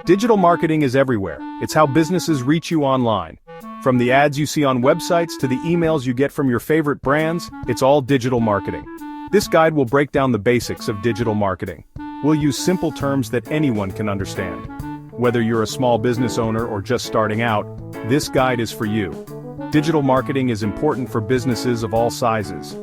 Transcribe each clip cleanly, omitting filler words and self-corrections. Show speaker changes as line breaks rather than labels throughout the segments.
Digital marketing is everywhere. It's how businesses reach you online. From the ads you see on websites to the emails you get from your favorite brands, it's all digital marketing. This guide will break down the basics of digital marketing. We'll use simple terms that anyone can understand. Whether you're a small business owner or just starting out, this guide is for you. Digital marketing is important for businesses of all sizes,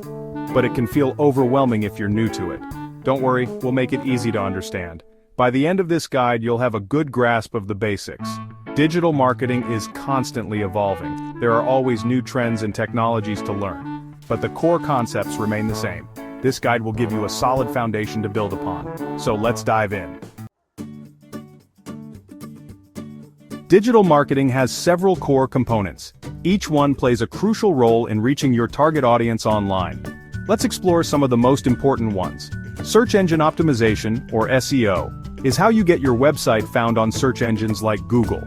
but it can feel overwhelming if you're new to it. Don't worry, we'll make it easy to understand. By the end of this guide, you'll have a good grasp of the basics. Digital marketing is constantly evolving. There are always new trends and technologies to learn, but the core concepts remain the same. This guide will give you a solid foundation to build upon. So let's dive in. Digital marketing has several core components. Each one plays a crucial role in reaching your target audience online. Let's explore some of the most important ones. Search engine optimization, or SEO, is how you get your website found on search engines like Google.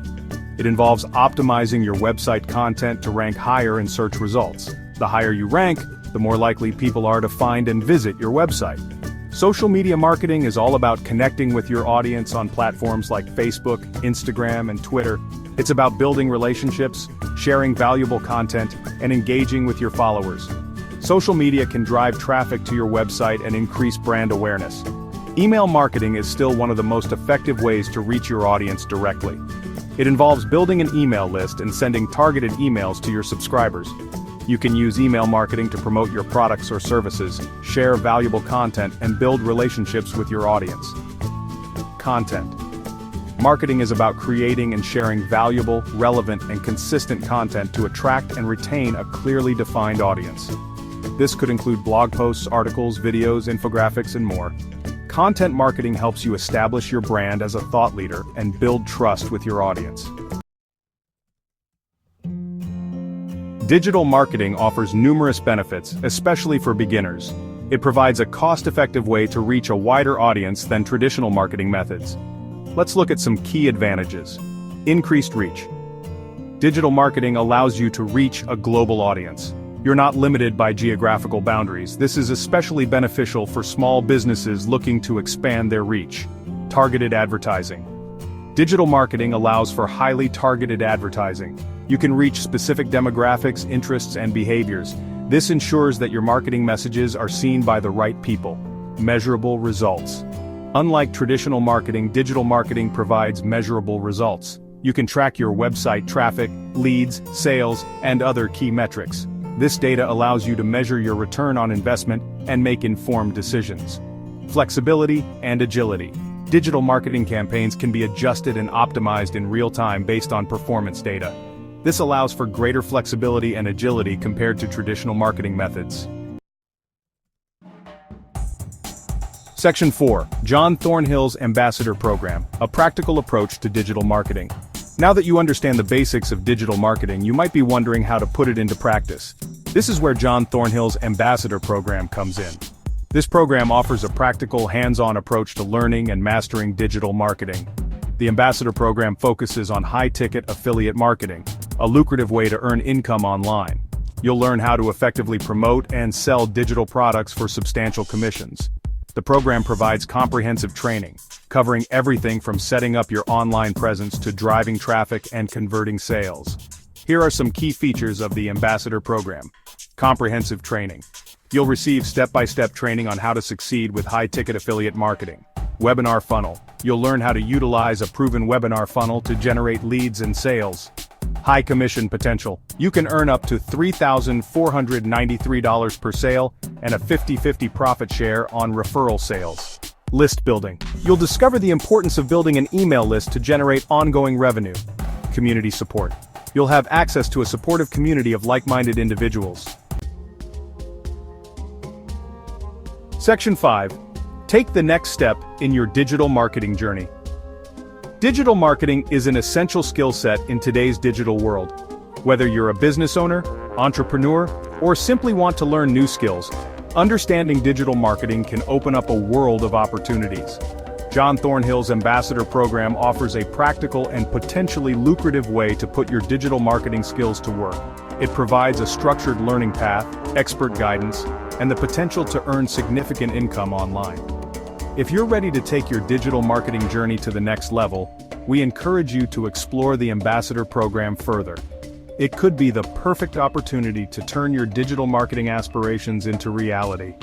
It involves optimizing your website content to rank higher in search results. The higher you rank, the more likely people are to find and visit your website. Social media marketing is all about connecting with your audience on platforms like Facebook, Instagram, and Twitter. It's about building relationships, sharing valuable content, and engaging with your followers. Social media can drive traffic to your website and increase brand awareness. Email marketing is still one of the most effective ways to reach your audience directly. It involves building an email list and sending targeted emails to your subscribers. You can use email marketing to promote your products or services, share valuable content, and build relationships with your audience. Content. Marketing is about creating and sharing valuable, relevant, and consistent content to attract and retain a clearly defined audience. This could include blog posts, articles, videos, infographics, and more. Content marketing helps you establish your brand as a thought leader and build trust with your audience. Digital marketing offers numerous benefits, especially for beginners. It provides a cost-effective way to reach a wider audience than traditional marketing methods. Let's look at some key advantages. Increased reach. Digital marketing allows you to reach a global audience. You're not limited by geographical boundaries. This is especially beneficial for small businesses looking to expand their reach. Targeted advertising. Digital marketing allows for highly targeted advertising. You can reach specific demographics, interests, and behaviors. This ensures that your marketing messages are seen by the right people. Measurable results. Unlike traditional marketing, digital marketing provides measurable results. You can track your website traffic, leads, sales, and other key metrics. This data allows you to measure your return on investment and make informed decisions. Flexibility and agility. Digital marketing campaigns can be adjusted and optimized in real time based on performance data. This allows for greater flexibility and agility compared to traditional marketing methods. Section 4. John Thornhill's Ambassador Program, a practical approach to digital marketing. Now that you understand the basics of digital marketing, you might be wondering how to put it into practice. This is where John Thornhill's Ambassador Program comes in. This program offers a practical, hands-on approach to learning and mastering digital marketing. The Ambassador Program focuses on high-ticket affiliate marketing, a lucrative way to earn income online. You'll learn how to effectively promote and sell digital products for substantial commissions. The program provides comprehensive training, covering everything from setting up your online presence to driving traffic and converting sales. Here are some key features of the Ambassador Program. Comprehensive training. You'll receive step-by-step training on how to succeed with high-ticket affiliate marketing. Webinar funnel. You'll learn how to utilize a proven webinar funnel to generate leads and sales. High commission potential. You can earn up to $3,493 per sale and a 50-50 profit share on referral sales. List building. You'll discover the importance of building an email list to generate ongoing revenue. Community support. You'll have access to a supportive community of like-minded individuals. Section 5. Take the next step in your digital marketing journey. Digital marketing is an essential skill set in today's digital world. Whether you're a business owner, entrepreneur, or simply want to learn new skills, understanding digital marketing can open up a world of opportunities. John Thornhill's Ambassador Program offers a practical and potentially lucrative way to put your digital marketing skills to work. It provides a structured learning path, expert guidance, and the potential to earn significant income online. If you're ready to take your digital marketing journey to the next level, we encourage you to explore the Ambassador Program further. It could be the perfect opportunity to turn your digital marketing aspirations into reality.